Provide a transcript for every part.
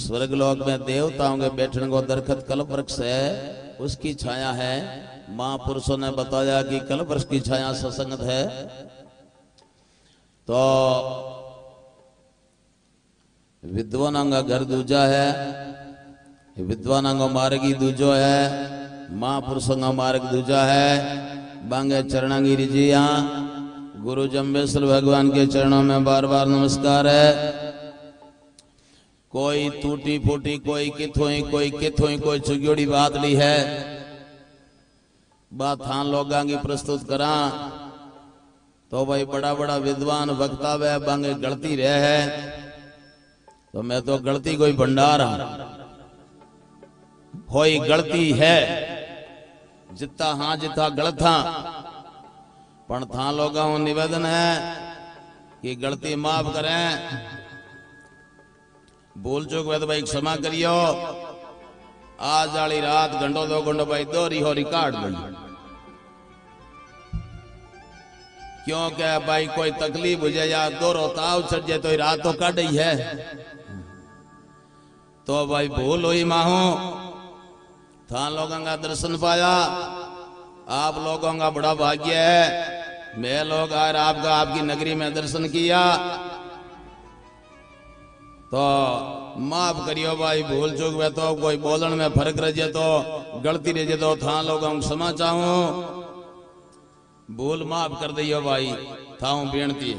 स्वर्ग लोक में देवताओं के बैठने को दरखत कल्प वृक्ष है, उसकी छाया है। महापुरुषों ने बताया कि कल्प वृक्ष की छाया सत्संगत है। तो विद्वानों का घर दूजा है, विद्वानों का मार्ग ही दूजो है, महापुरुषों का मार्ग दूजा है। बांगे चरणांगी रिजिया गुरु जम्बेश्वर भगवान के चरणों में बार बार नमस्कार है। कोई टूटी फूटी, कोई किथोई, कोई चुग्योड़ी बात ली है, बात हाँ लोगों की प्रस्तुत करा। तो भाई बड़ा बड़ा विद्वान वक्ता वे बांगे गलती रहे है, तो मैं तो गलती कोई भंडार होई गलती है, जितना हाँ जितना गलत था। पण था लोगों को निवेदन है कि गलती माफ करें, भूल चूक हुए तो भाई क्षमा करियो। आज वाली रात घंटो 2 घंटो भाई दोरी हो रिकॉर्ड बनी, क्योंकि भाई कोई तकलीफ हो जाए या दो रोताव चढ़ जाए तो रात तो कट ही है। तो भाई भूल हुई माहू, था लोगों का दर्शन पाया, आप लोगों का बड़ा भाग्य है। मैं लोग आए आपका आपकी नगरी में दर्शन किया, तो माफ करियो भाई भूल चूक हुए तो कोई बोलन में फर्क रह जाए तो गलती रह जाए तो था लोगों को क्षमा चाहूं, भूल माफ कर दियो भाई, था बेनती।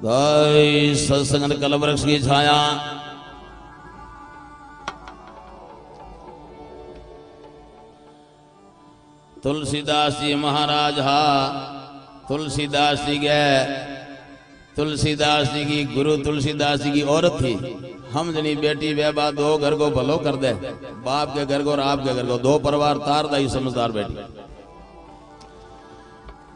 भाई सत्संग कल्प वृक्ष की छाया, तुलसीदास जी महाराज हा, तुलसीदास जी गए, तुलसीदास जी की गुरु तुलसीदास जी की औरत थी। हम जनी बेटी वे बात 2 घर को भलो कर दे, बाप के घर को और आप के घर को, 2 परिवार तार दाई समझदार बेटी।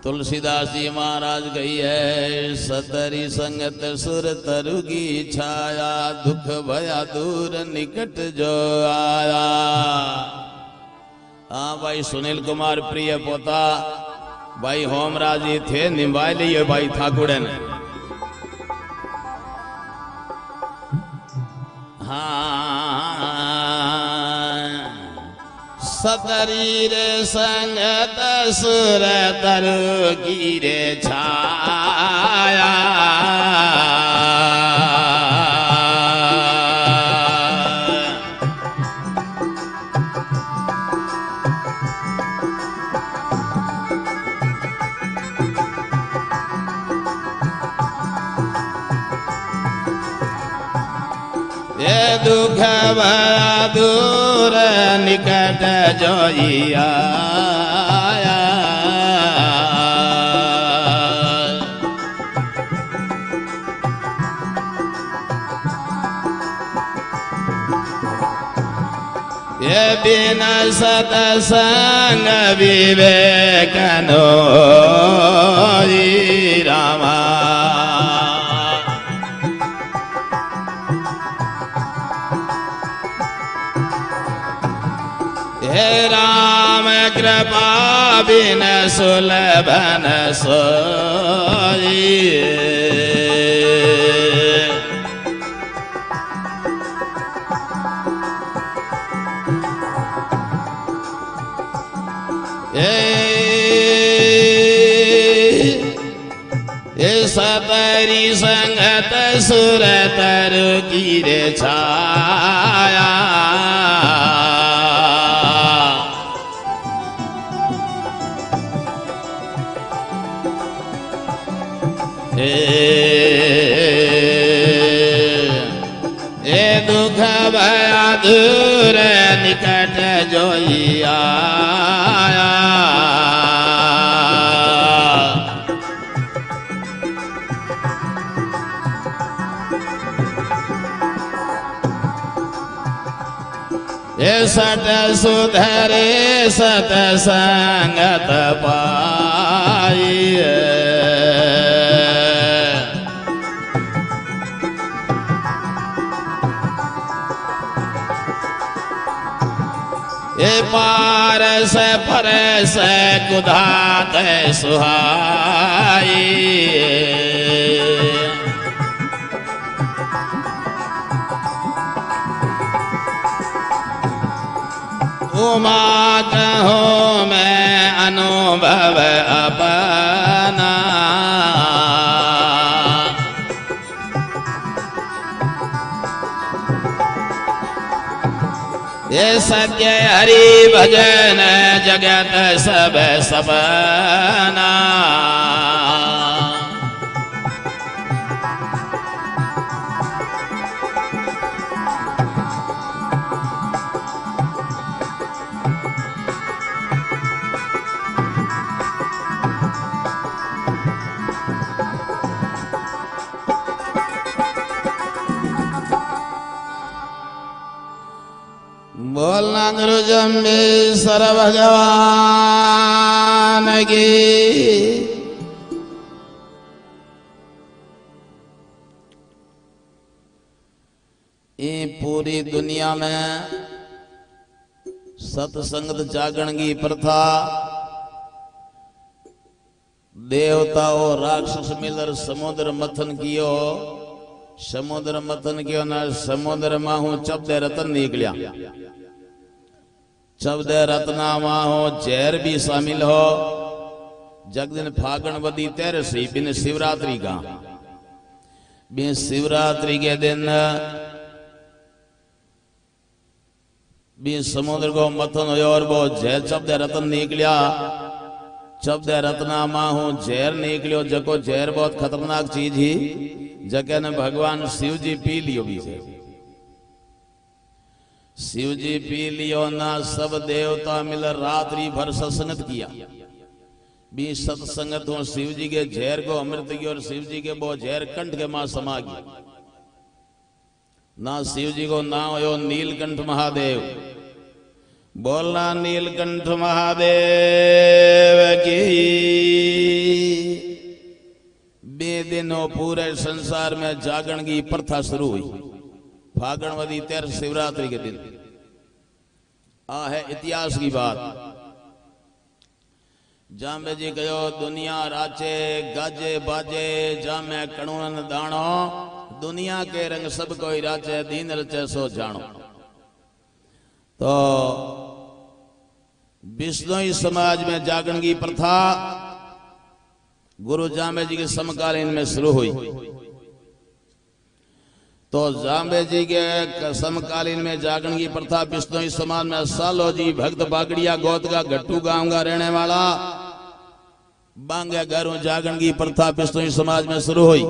तुलसीदास जी महाराज गई है, सतरी संगत सुर तरु की छाया, दुख भया दूर निकट जो आया। हाँ भाई सुनील कुमार प्रिय पोता भाई होमराज जी थे, निभाए लिए भाई ठाकुर ने। हाँ सतरी रे संगत सुर तरु की रे छाया, ये दुख भया दूर निकट जोइया। ये बिना सतसंग विवेकनो रामा, हे राम कृपा बिन सुलभन सोई। सतरी संगत सुर तरु की रे छाया, ए दुख भया दूर निकट जोइया। ए सत सुधरे सतसंगत पाई, ए पार से पर से कुधात सुहाई। उमा कहूँ मैं अनुभव अपना, ये सत्य हरि भजन जगत सब सपना। बोलना गुरु जम्बेश्वर भगवान की। ये पूरी दुनिया में सत्संगत जागरण की प्रथा, देवता और राक्षस मिलकर समुद्र मथन कियो, समुद्र मथन कियो ना समुद्र माहू चबदे रतन निकलिया, चबदे रत्ना माहू जहर भी शामिल हो। जग दिन फागण वदी तेरसी बिन शिवरात्रि का, बिन शिवरात्रि के दिन भी समुद्र को मथन हो और वो जहर चबदे रतन निकलिया, चबदे रत्ना माहू जहर निकलियो, जको जहर बहुत खतरनाक चीज ही, जके ने भगवान शिव जी पी लियो भी से। शिव जी पी लियो ना, सब देवता मिल रात्रि भर सत्संगत किया, भी सत्संगत हो शिव जी के जहर को अमृत की, और शिव जी के वो जहर कंठ के मां समा गया ना। शिव जी को नाम हो नीलकंठ महादेव, बोलना नीलकंठ महादेव की। बे दिनों पूरे संसार में जागरण की प्रथा शुरू हुई, फागणवदी 13 शिवरात्रि के दिन। आ है इतिहास की बात। जामे जी कहो दुनिया राचे गाजे बाजे, जामे कणुन दाणो, दुनिया के रंग सब कोई राचे, दीन रचे सो जानो। तो बिश्नोई समाज में जागरण की प्रथा गुरु जामे जी के समकालीन में शुरू हुई। तो जामे जी के समकालीन में जागरण की प्रथा बिश्नोई समाज में सालो जी भक्त बागड़िया गोत का गट्टू गांव का रहने वाला बांगे घरों जागरण की प्रथा बिश्नोई समाज में शुरू हुई।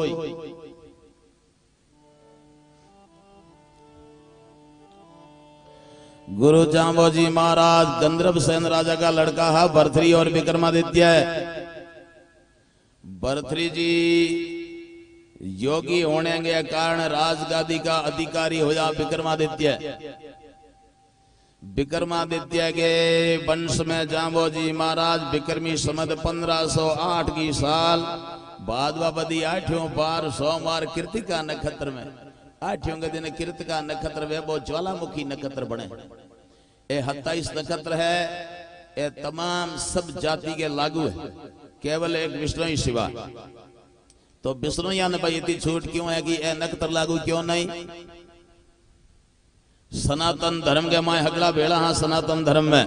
गुरु जाम्बोजी महाराज गंधर्व सेन राजा का लड़का है भरथरी और विक्रमादित्य। भरथरी जी योगी होने के कारण राजगादी का अधिकारी होया विक्रमादित्य। विक्रमादित्य के वंश में जाम्बोजी महाराज विक्रमी संवत 1508 की साल भाद्रपदी 8वें पार सोमवार कृतिका नक्षत्र में 8वें के दिन कृतिका नक्षत्र वे वो ज्वालामुखी नक्षत्र बने। ये 27 नक्षत्र है, ये तमाम सब जाति के लागू है, केवल एक विष्णु ही सिवा। तो विष्णु या ने भाई इतनी छूट क्यों है कि ये नक्षत्र लागू क्यों नहीं? सनातन धर्म के माए हगड़ा भेड़ा, हाँ सनातन धर्म में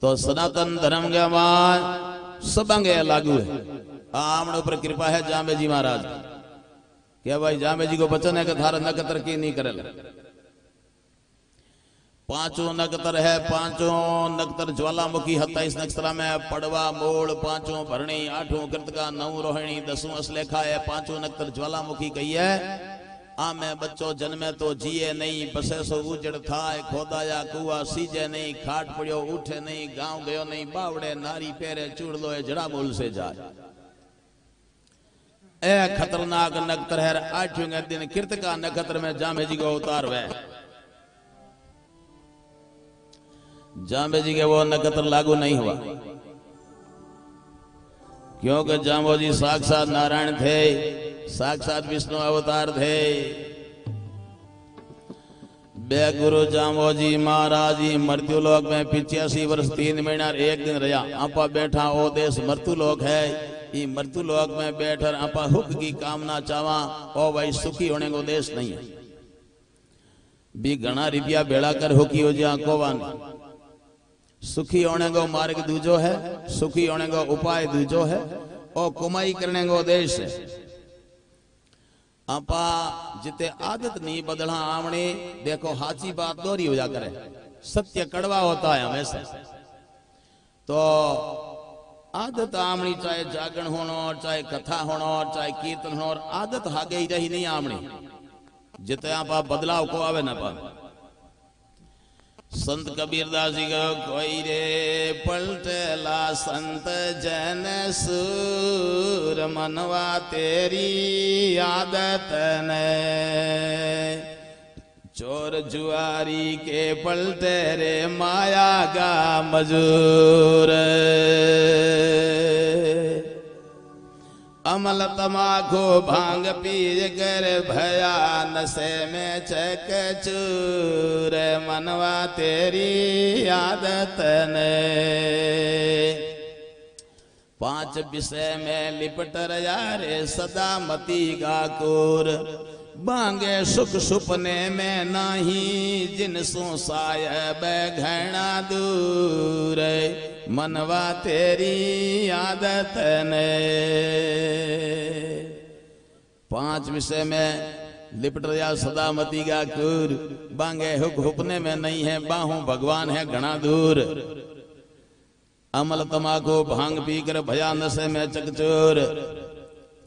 तो सनातन धर्म के माए सब अंगे लागू है। आमने ऊपर कृपा है जामे जी महाराज, क्या भाई जामे जी को वचन है कि थारा नक्षत्र की नहीं करे। 5 नक्षत्र है, 5 नक्षत्र ज्वालामुखी 27 नक्षत्र में पड़वा मूल 5 भरणी 8 कृतिका 9 रोहिणी 10 असलेखा है। 5 नक्षत्र ज्वालामुखी कही है। आमे बच्चों जन्मे तो जिए नहीं, बसे सो उजड़ थाए, खोदाया कुआ सीजे नहीं, खाट पड़ियो उठे नहीं, गांव गयो नहीं, बावड़े नारी पेरे चूड़ लो जड़ा मूल से जाए। ए खतरनाक नक्षत्र है। 8वें दिन कृतिका नक्षत्र में जामे जी को अवतार हुए। जामे जी के वो नक्षत्र लागू नहीं हुआ क्योंकि जाम्बो जी साक्षात नारायण थे, साक्षात विष्णु अवतार थे। बे गुरु जाम्बो जी महाराज जी मृत्युलोक में 85 वर्ष 3 महीना 1 दिन रहा। आपा बैठा ओ देश मृत्युलोक है। ये मृत्युलोक में बैठकर आपा हुक की कामना चावा, ओ भाई सुखी होने को देश नहीं है। भी घना रुपया बेड़ा कर होकी हो जा कोवान सुखी होने को मार्ग दूजो है, सुखी होने को उपाय दूजो है और कमाई करने को देश है। आपा जिते आदत नहीं बदला आवणे देखो हाची बात दोहरी हो जा करे, सत्य कड़वा होता है हमेशा। तो आदत आमणी चाहे जागरण होनो चाहे कथा होनो चाहे कीर्तन होनो आदत हागे ही रही नहीं आमणी जिते आपा बदलाव को आवे ना पा। संत कबीरदास जी को कोई रे पलटेला संत जन सूर मनवा तेरी आदत ने चोर जुआरी के पलटे रे माया का मजूर अमल तमाखो भांग पीर कर भया नशे में चक चूर मनवा तेरी आदत ने पांच विषय में लिपट रहा रे सदा मती गाकुर बांगे सुख सुपने में नहीं जिनसों सायब घना दूर मनवा तेरी आदत ने पांच विषय में लिपट रहा सदा मती गाकुर बांगे हुक हुपने में नहीं है बाहू भगवान है घना दूर अमल तमाकू भांग पीकर भया नशे में चकचोर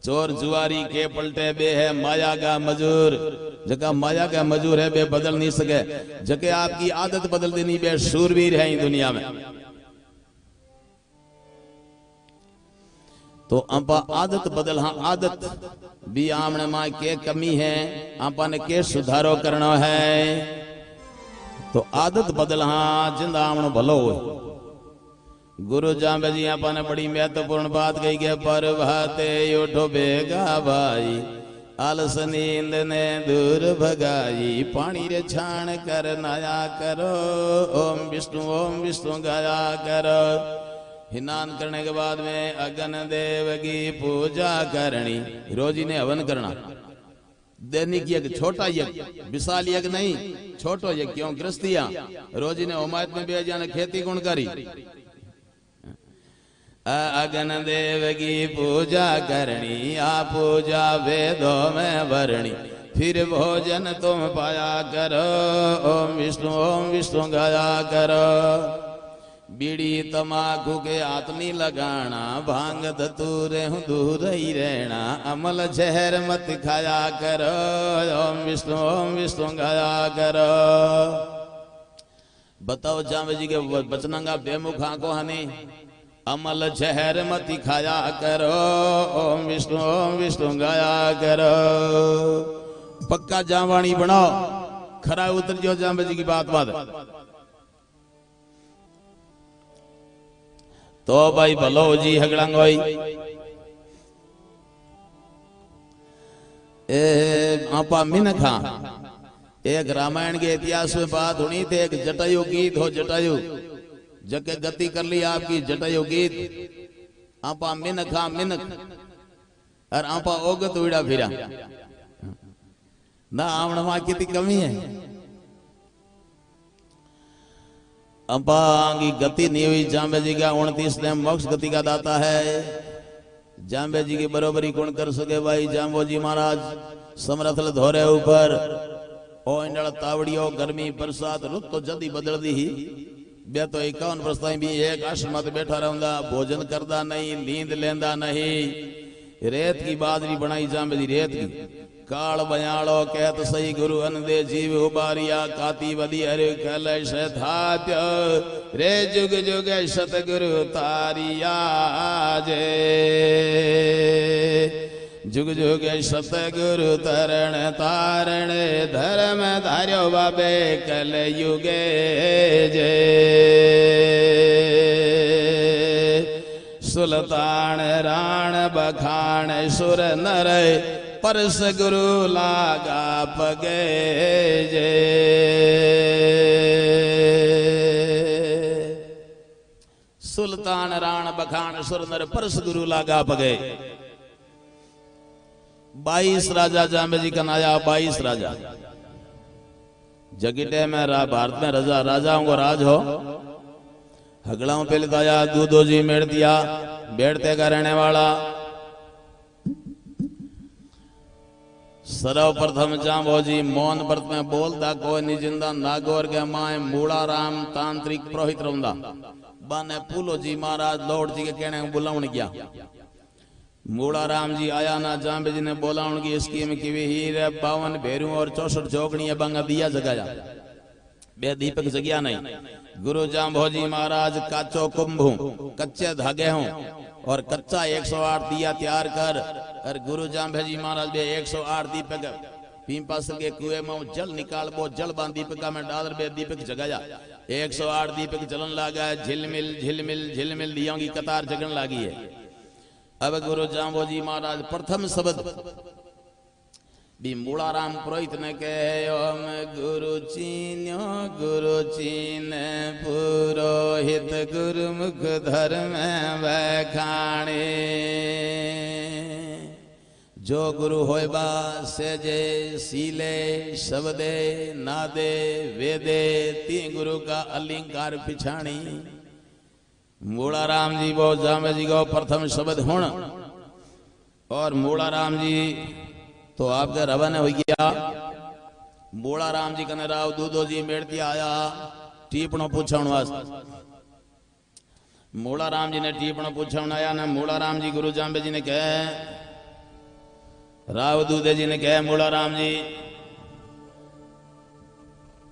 चोर जुआरी के पलटे बे है माया का मजूर जका माया का मजूर है बे बदल नहीं सके जके आपकी आदत बदल देनी बे शूरवीर है दुनिया में। तो आपा आदत बदल हाँ आदत भी आमने मां के कमी है आपा ने के सुधारो करना है तो आदत बदल हाँ जिंदा आमनो भलो हो। गुरु जाम्बे जी आपा ने बड़ी महत्वपूर्ण बात कही के पर भाते उठो बेगा भाई आलस नींद ने दूर भगाई पानी रे छाण कर नया करो ओम विष्णु गाया करो। हिनान करने के बाद में अगन देव की पूजा करनी रोजी ने हवन करना दैनिक यज्ञ छोटा यज्ञ विशाल यज्ञ नहीं छोटो यज्ञ क्यों गृहस्थियां रोजी ने होमायत में भी जाने खेती गुण करी अगन देव की पूजा करनी आ पूजा वेदों में भरनी फिर भोजन तुम पाया करो ओम विष्णु गाया करो। बीड़ी तमाकू के आतनी लगाना भांग धतूरे हूँ दूर ही रहना अमल जहर मत खाया करो ओम विष्णु गाया करो। बताओ जामे जी के बचनंगा बेमुखा को हनी अमल जहर मत खाया करो ओम विष्णु गाया करो। पक्का जावाणी बनाओ खरा उतर जो जामे जी की बात तो भाई भलो जी हगड़ंगोई आपा मिनखा एक रामायण के इतिहास में बात होनी थी एक जटायु गीत हो जटायु जके गति कर ली आपकी जटायु गीत आपा मिनखा मिनख और आपा ओगत उड़ा फिरा ना आवण मां कितनी कमी है अम्बा की गति नहीं हुई। जाम्बे जी का 29 ने मोक्ष गति का दाता है जाम्बे जी की बरोबरी कौन कर सके भाई। जाम्बो जी महाराज समरथल धोरे ऊपर ओ इंडल तावड़ियो गर्मी बरसात रुत तो जल्दी बदल दी ही बे तो 51 वर्ष ताई भी एक आश्रम में बैठा रहंदा भोजन करदा नहीं नींद लेंदा नहीं रेत की बादरी बनाई जाम्बे जी रेत की काल बयालो कहत सही गुरु अनदे जीव उबारिया काती वदी हरि कलश धात्य रे जुग जुग सतगुरु तारिया जे जुग जुग सतगुरु तरण तारण धर्म धार्यो बाबे कल युगे जे सुल्तान राण बखान सुर नर परस गुरु लागा पगे जे सुल्तान राण बखान सुर नर परस गुरु लागा पगे। 22 राजा जाम्बे जी का नाया 22 राजा जगीटे में भारत में राजा राजाओं को राज हो। हगड़ाओं पे लिखाया दूधो जी मेड़ दिया बैठते का रहने वाला। सर्वप्रथम जाम्बो जी मौन व्रत में बोलता कोई निजिंदा नागौर के माए मूड़ा राम तांत्रिक पुरोहित रौंदा बाने पूलो जी महाराज लौट जी के कहने बुलावन गया। मूड़ा राम जी आया ना जाम्बे जी ने बोला उनकी स्कीम की हीर 52 भेरू और 64 चौकड़ी बंगा दिया जगाया बे दीपक जगिया नहीं। गुरु जाम्बो जी महाराज काचो कुंभू कच्चे धागे हूं और कच्चा 108 दिया तैयार कर और गुरु जाम्बे जी महाराज बे 108 दीपक पीपासल के कुएं में जल निकाल वो जल बांध दीपिका में डाल बे दीपक जगाया। 108 दीपक जलन लगा झिलमिल झिलमिल झिलमिल दियों की कतार जगन लगी है। अब गुरु जाम्बो जी महाराज प्रथम शब्द भी मूड़ा राम पुरोहित ने कहे ओम गुरु चीन पुरोहित गुरुमुख धर्म वखाणे जो गुरु होयबा सेजे सीले शब्दे नादे वेदे ती गुरु का अलंकार पिछाणी। मूड़ा राम जी वो जाम्बे जी को प्रथम शब्द हुण और मूड़ा राम जी तो आपके रवाना हो गया। मूड़ा राम जी कने राव दूधो जी मेड़ती आया टीपणो पूछण वास्ते। मूड़ा राम जी ने टीपणो पूछण आया ना मूड़ा राम जी गुरु जाम्बे जी ने कहे राव दूधे जी ने कहे मूड़ा राम जी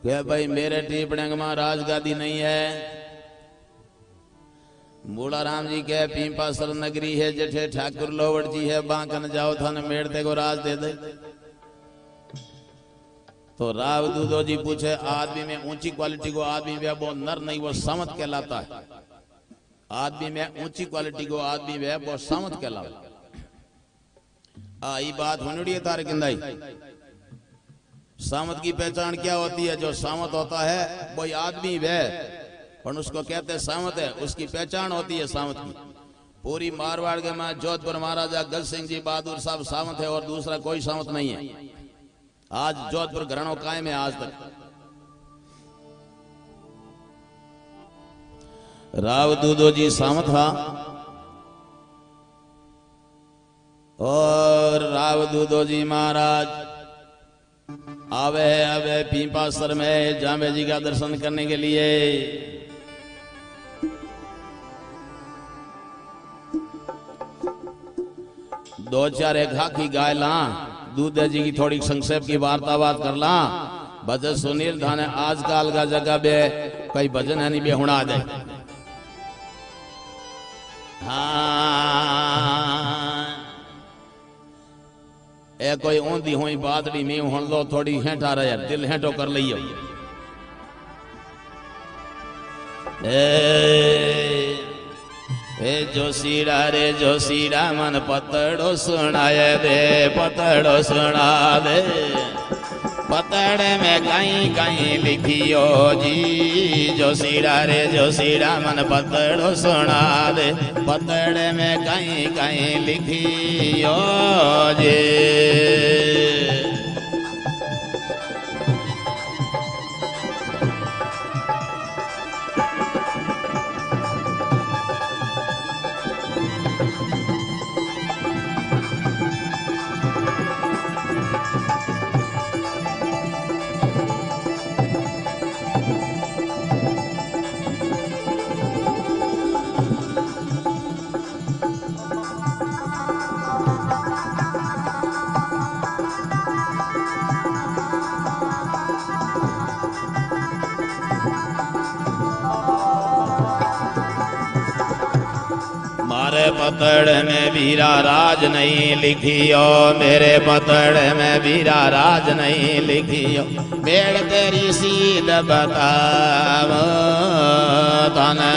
कहे भाई मेरे टीपणे में राजगादी नहीं है। मूड़ा राम जी के पीपासर नगरी है जठे ठाकुर लोवड़ जी है बांकन जाओ थाने मेड़ते को राज दे दे। तो राव दूधो जी पूछे आदमी में ऊंची क्वालिटी को आदमी वे वो नर नहीं वो सामत कहलाता है। आदमी में ऊंची क्वालिटी को आदमी वे वो सामत कहलाता ये बात होनी है तारे किंदाई। सामत की पहचान क्या होती है? जो सामत होता है वो आदमी वे और उसको कहते हैं सामत है, उसकी पहचान होती है सामत की। पूरी मारवाड़ के में जोधपुर महाराजा गज सिंह जी बहादुर साहब सामत है और दूसरा कोई सामत नहीं है। आज जोधपुर घरानों कायम है आज तक। राव दूधो जी सामत था और राव दूधो जी महाराज आवे पीपासर में जाम्बे जी का दर्शन करने के लिए। दो चार एक हाथी गाय ला दूधे जी की थोड़ी संक्षेप की वार्तावाद कर ला भजन सुनील धाने आजकल का जगह बे कई भजन है नहीं बे हुणा दे। हाँ ए कोई ऊंधी हुई बातड़ी में हुण लो थोड़ी हेठा रहे दिल हेठो कर लियो। ए जोशीरा रे जोशीरा मन पतड़ो सुनाए दे पतड़ो सुना दे। पतड़े में कहीं कहीं लिखियो जी जोशीरा रे जोशीरा मन पतड़ो सुना दे। पतड़े में कहीं कहीं लिखियो जी। पतड़ में वीरा राज नहीं लिखियो मेरे पतड़ में वीरा राज नहीं लिखियो। बेड़ तेरी सीध बताओ तने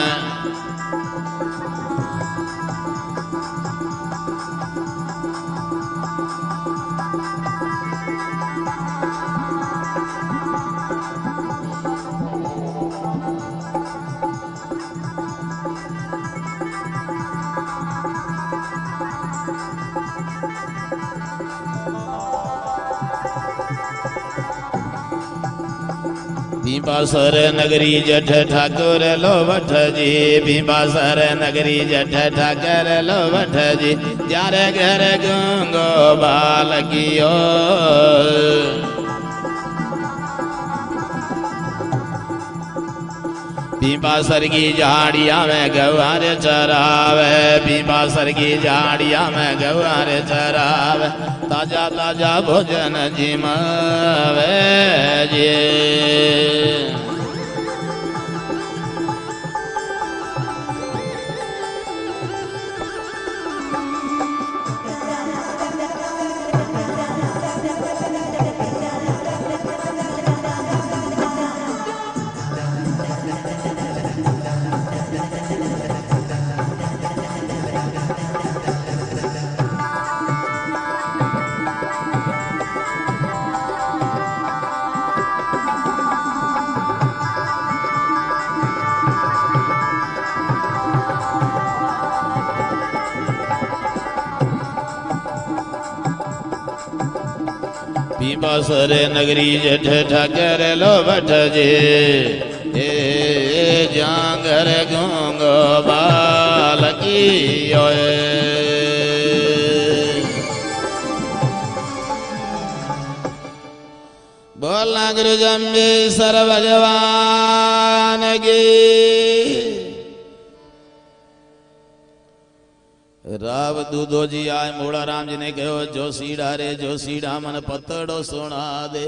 भीमासर नगरी जठ ठाकुर लो वठ जी, भीमासर नगरी जठ ठाकुर लो वठ जी, जारे घर गंगो बालकियो। भीमासर की झाड़िया में गवार चरावे, भीमासर की झाड़िया में गवार चरावे, ताजा ताजा भोजन जिमावे जी। भीमासर नगरी जठ ठाकर लो वठ जे, जांगर गूंगो बालकी ओए। बोला गुरु जम्बे सर्वजवान की। राव दूधो जी आए मोड़ा राम जी ने कहो जोशीड़ा रे जोशीड़ा मन पतड़ो सुना दे,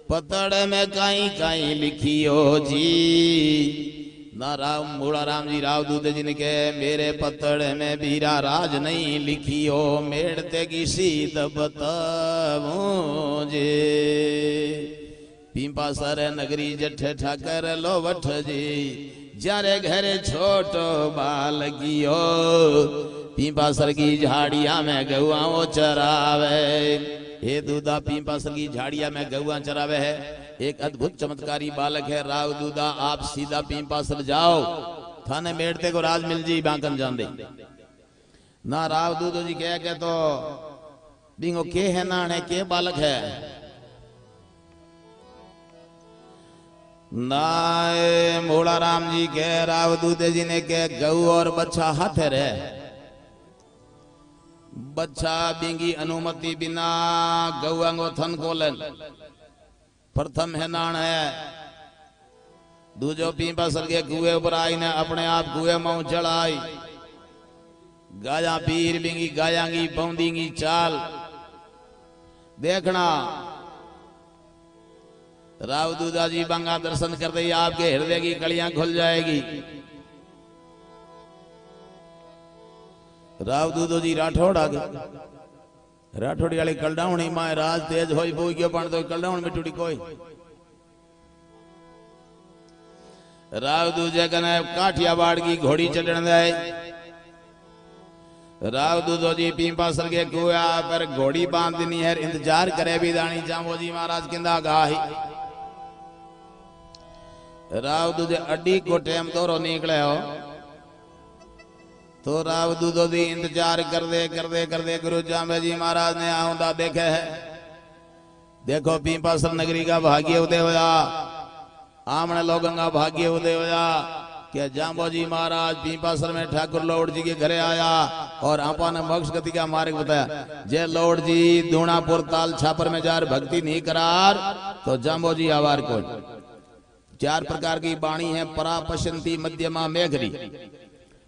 पतड़ में काई काई लिखियो जी। ना राव मोड़ा राम जी राव दूधे जी ने कहे मेरे पतड़ में बीरा राज नहीं लिखियो, मेड़ते की सीध बताऊं जे। भीमासर नगरी जठ ठाकर लो वठ जी, जारे घरे छोटो बालकियो। भीमासर की झाड़िया में गौआओं चरावे, हे दूधा भीमासर की झाड़िया में गौआ चरावे है। एक अद्भुत चमत्कारी बालक है राव दूधा, आप सीधा भीमासर जाओ, थाने मेड़ते को राज मिल जी बांकन जान दे। ना राव दूधो जी कह के तो बिंगो के है ना है के बालक है नाए। मोड़ा राम जी के राव दूधे जी ने के गऊ और बच्चा हाथ रे, बच्चा बिंगी अनुमति बिना गौआंगो थन कोलन। प्रथम है नाण है दूजो भीमासर के कुएं ऊपर आई ने अपने आप कुएं में चढ़ाई, गाया पीर बिंगी गायांगी पौंदींगी चाल देखना। राव दूधा जी बंगा दर्शन करते ही आपके हृदय की कड़ियां खुल जाएगी। राव दूधो जी राठौड़ आ गए, राठौड़ी वाली कलडावणी माए राज तेज होई बोई गयो पण तो कलडावण में टूटी कोई। राव दूजे कने काठियावाड़ की घोड़ी चढ़न दे। राव दूधो जी भीमासर के कुआ पर घोड़ी बांधनी है, इंतजार करे भी दानी जामो जी महाराज किंदा गाही। राव दूधे अड्डी को टेम तोरो निकले हो तो राव दूधो जी इंतजार कर दे गुरु जामे जी महाराज ने आउंदा देखे है। देखो भीमासर नगरी का भाग्य उदय होया, आमने लोगों का भाग्य उदय होया कि जाम्बो जी महाराज भीमासर में ठाकुर लौड़ जी के घरे आया और आपा ने मोक्ष गति का मार्ग बताया। जे लौड़ जी दूणापुर ताल छापर में जार भक्ति नहीं करार तो जाम्बो जी आवार को। चार प्रकार की बाणी है, परा पशंती मध्यमा मेघरी।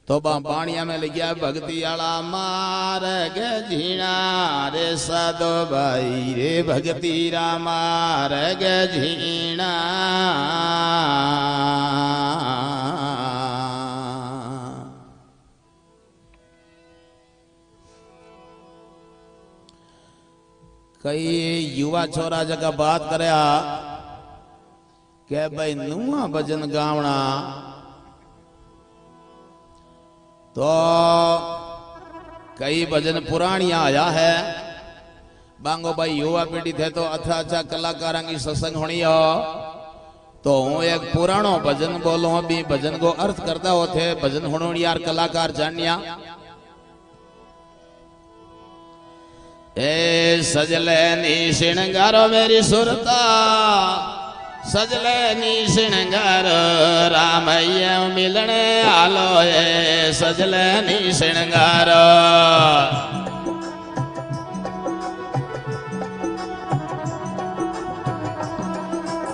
तो बाणिया में लिखा भक्ति आला मार्ग झीणा रे साधो भाई रे भक्ति रा मार्ग झीणा। कई युवा छोरा जगह बात करे के भाई नुआ भजन गावना तो कई भजन पुरानिया आया है। बांगो भाई युवा पीढ़ी थे तो अच्छा कलाकारा की सत्संग होनी हो तो हूँ एक पुरानो भजन बोलो भी भजन को अर्थ करता होते भजन होनो यार कलाकार जानिया। ए सजले नी श्रृंगारो मेरी सुरता सजले नी श्रृंगार रामैया मिलने आलो ये सजले नी श्रृंगार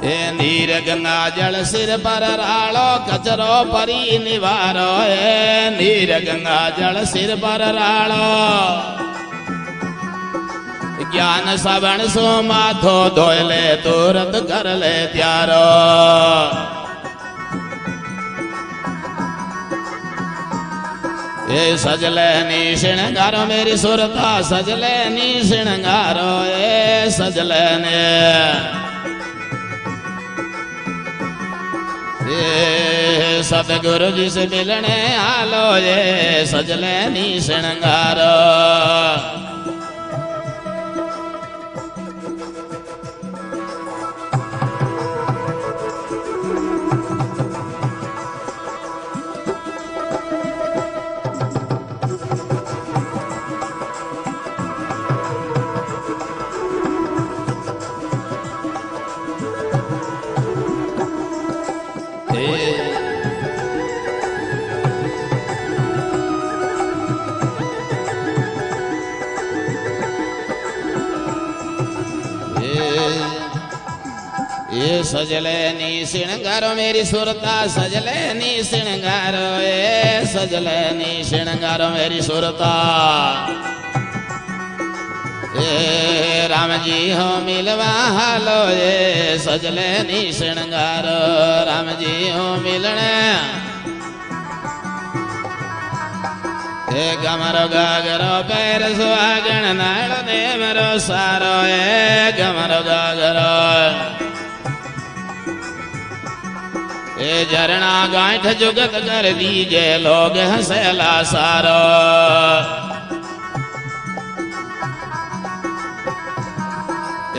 ए नीर गंगा जल सिर पर रालो कचरो परी निवारो ए नीर गंगा जल सिर पर रालो ज्ञान सवण सो माथो धोले तुरंत कर ले त्यारो ए सजले नी श्रृंगारो मेरी सुरता सजले नी श्रृंगारो ए सजले ने सतगुरु जी से मिलने आलो ये सजले नी श्रृंगारो ये सजले नी श्रृंगारो मेरी सुरता सजले नी श्रृंगारो ए सजले नी श्रृंगारो मेरी सुरता ए राम जी हो मिलवा हालो ये सजले नी श्रृंगारो राम जी हो मिलने ए गमरो गागरो पैर सुहागण नाल दे मरो सारो ए गमरो गागरो ए झरना गांठ जुगत कर दीजे लोग हंसला सारो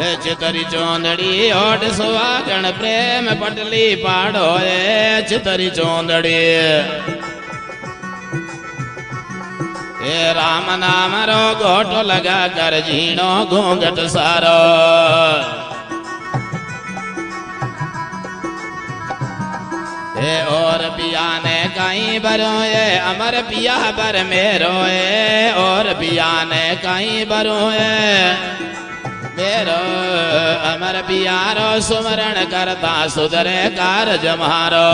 ए चितरी चौंदड़ी ओट सुहागण प्रेम पटली पाड़ो ए चितरी चौंदड़ी ए राम नाम रो गोटो लगा कर झीणो घूंघट सारो ए और पिया ने कहीं बरो ए अमर पिया बर मेरो ए और पिया ने कहीं बरो ए मेरो अमर पिया रो सुमरण करता सुधरे कारज मारो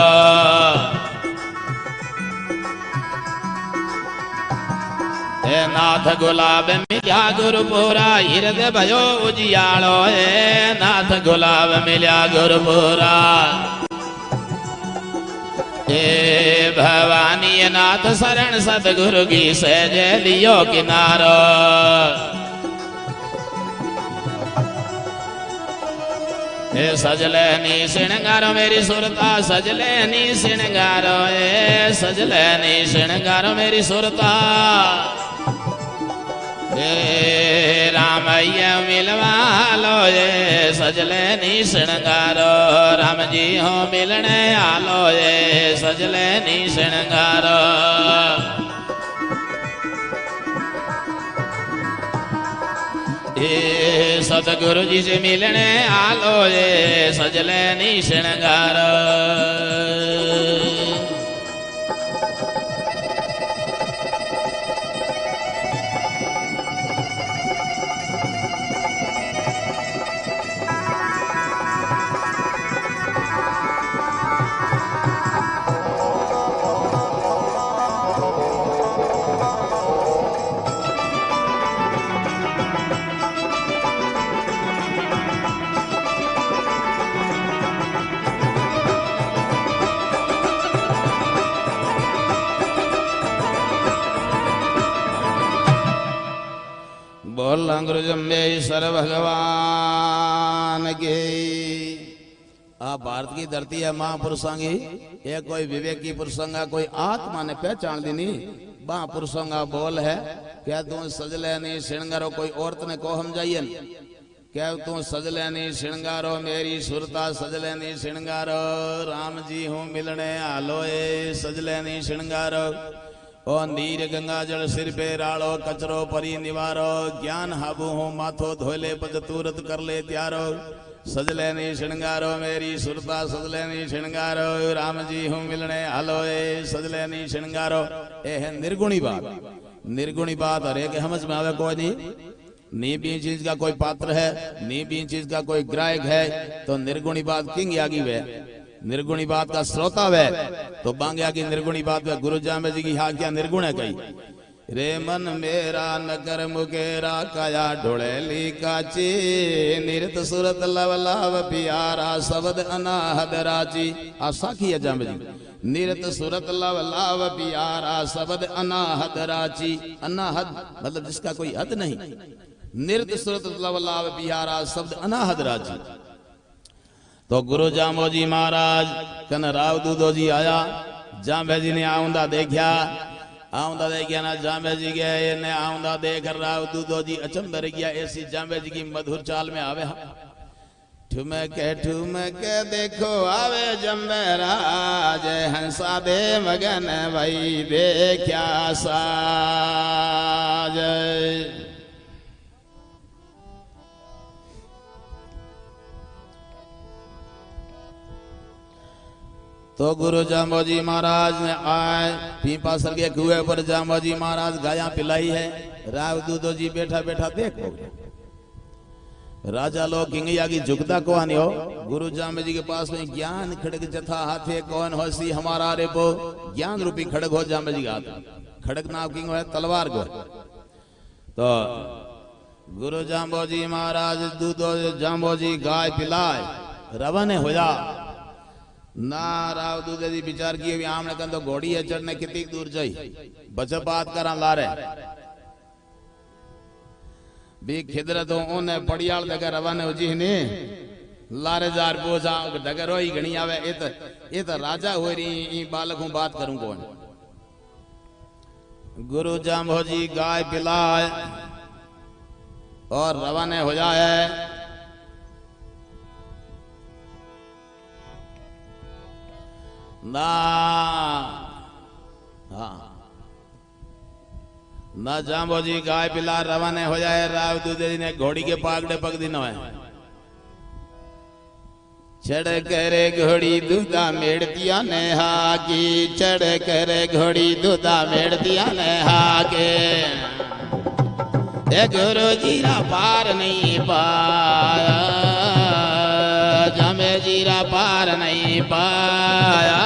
ए नाथ गुलाब मिल्या गुरुपुरा हृदय भयो उजियालो ए नाथ गुलाब मिल्या गुरुपुरा ए भवानी नाथ शरण सतगुरु की सहजे लियो किनारो ए सजले नी श्रृंगारो मेरी सुरता सजले नी श्रृंगारो ए सजले नी श्रृंगारो मेरी सुरता ए रामैया मिलवा लो ये सजले नी श्रृंगारो राम जी हो मिलने आलो ये सजले नी श्रृंगारो ए सतगुरु जी से मिलने आलो ये सजले नी श्रृंगारो बोल गुरु जम्बेश्वर भगवान के। आप भारत की धरती है महापुरुषों की, ये कोई विवेक की पुरुषोंगा कोई आत्मा ने पहचान दी नहीं महापुरुषोंगा बोल है। क्या तू सजले नहीं श्रृंगारो कोई औरत ने को हम जाइए क्या तू सजले नहीं श्रृंगारो मेरी सुरता सजले नहीं श्रृंगारो राम जी हूँ मिलने आलोए सजले नहीं श्रृंगारो ओ नीर गंगा जल सिर पे राड़ो कचरो परी निवारो ज्ञान हाबू हो माथो धोले पज तुरत कर ले त्यारो सजले नी श्रृंगारो मेरी सुरता सजले नी श्रृंगारो राम जी हूँ मिलने हलो ए सजले नी श्रृंगारो। ए है निर्गुणी बात। निर्गुणी बात हर एक समझ में आवे कोई नहीं। नी भी चीज का कोई पात्र है, नी भी चीज का कोई ग्राहक है, तो निर्गुणी बात किंग यागी वे निर्गुणी बात का श्रोता वे तो बांग्या की निर्गुणी बात वे गुरु जामे जी की हाँ क्या निर्गुण है कही रे मन मेरा नगर मुकेरा काया ढोड़ेली काची निरत सुरत लव लाव प्यारा शब्द अनाहद राची। आसाखी है जामे जी निरत सुरत लव लाव प्यारा शब्द अनाहद राची। अनाहद मतलब जिसका कोई हद नहीं। निरत सुरत लव लाव प्यारा शब्द अनाहद राची। तो गुरु जामो जी महाराज कन राव दूधो जी आया। जामे जी ने आउंदा देखा ना जामे जी गए ने आउंदा देख राव दूधो जी अचंबर गया। ऐसी जामे जी की मधुर चाल में आवे ठुमके देखो आवे जम्बराज हंसा दे मगन भाई देखा साज। तो गुरु जाम्बो जी महाराज ने आए पीपा सर के कुएं पर जाम्बो जी महाराज गाया पिलाई है। राव दूधो जी बैठा बैठा देखो राजा लोग किंगया की झुकता को आनी हो। गुरु जाम्बो जी के पास में ज्ञान खड़ग जथा हाथे कौन हो सी हमारा रे बो ज्ञान रूपी खड़ग हो जाम्बो जी का हाथ। खड़ग नाम किंग है तलवार को। तो गुरु जाम्बो जी महाराज दूधो जाम्बो जी गाय पिलाए रवाने हो जा ना। राव दूधे जी विचार किए आमने कन तो घोड़ी है चढ़ने कितनी दूर जाई बचपात करा लारे भी खिदर तो उन्हें पड़ियाल देकर रवाने हो जी ने लारे जार बोझा डगर होई घणी आवे। ये तो राजा हो रही बालक हूं बात करूं कौन। गुरु जाम्बो जी गाय पिलाए और रवाने हो जाए। ना हाँ ना जाम्बो जी गाय पिला रवाने हो जाए। राव दूधे जी ने घोड़ी के पागड़े पग दिन है चढ़ करे घोड़ी दूधा मेड़ दिया ने हाकी चढ़ करे घोड़ी दूधा मेड़ दिया ने हाके। ए गुरु जीरा पार नहीं पाया जामे जीरा पार नहीं पाया।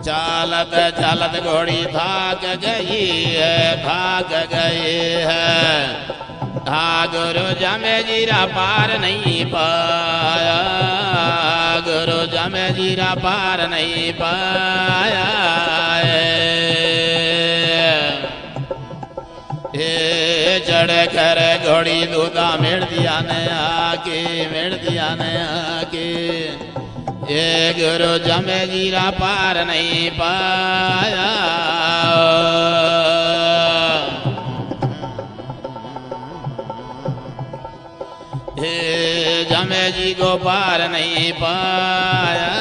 चालत चालत घोड़ी भाग गई है हाँ गुरु जामे जीरा पार नहीं पाया। गुरु जामे जीरा पार नहीं पाया। चढ़ कर घोड़ी दूधा मेड़ दिया ने आके मेड़ दिया ने आके। ये गुरु जामे जीरा पार नहीं पाया। हे जामे जी को पार नहीं पाया।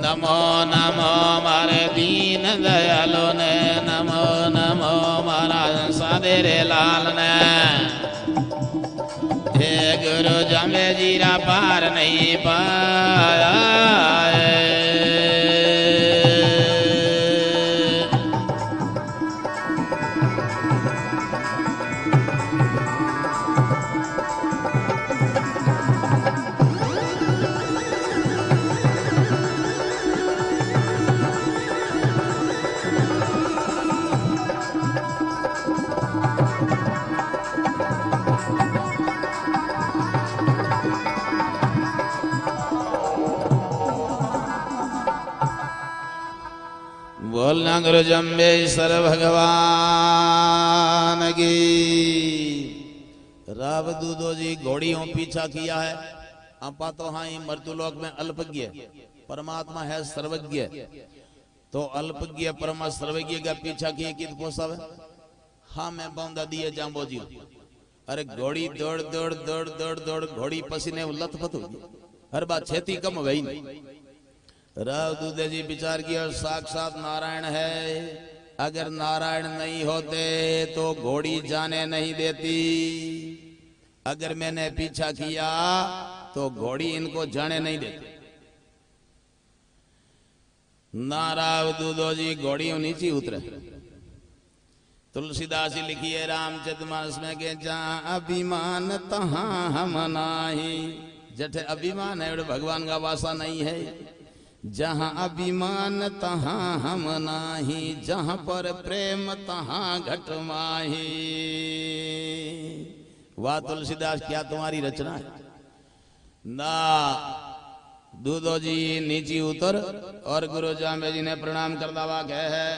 नमो नमो मारे दीन दयालो ने नमो नमो महाराज सादेरे लाल ने। हे गुरु जामे जीरा पार नहीं पाया। बोलना गुरु जम्बेश्वर भगवान की। राव दूधो जी घोड़ियों पीछा किया है। आपा तो हाँ मर्दुलोक में अल्पज्ञ परमात्मा है सर्वज्ञ। तो अल्पज्ञ परम सर्वज्ञ का पीछा किए कि पोसावे। हाँ मैं बंदा दिए जाम्बो जी अरे घोड़ी दौड़ दौड़ दौड़ दौड़ दौड़ घोड़ी पसीने लथपथ होगी, हर बात छेती कम वही नहीं। राव दूधे जी विचार किया साक्षात नारायण है, अगर नारायण नहीं होते तो घोड़ी जाने नहीं देती, अगर मैंने पीछा किया तो घोड़ी इनको जाने नहीं देती। नाराव दूधो जी घोड़ी नीचे उतरे। तुलसीदास जी लिखिए रामचरितमानस में के जहां अभिमान तहां हम नाही, जठे अभिमान है उड़े भगवान का वासा नहीं है। जहां अभिमान तहां हम नाही, जहां पर प्रेम तहां घट माही। वाह तुलसीदास क्या तुम्हारी रचना है ना। दूधो जी नीचे उतर और गुरु जामे जी ने प्रणाम कर दावा कह है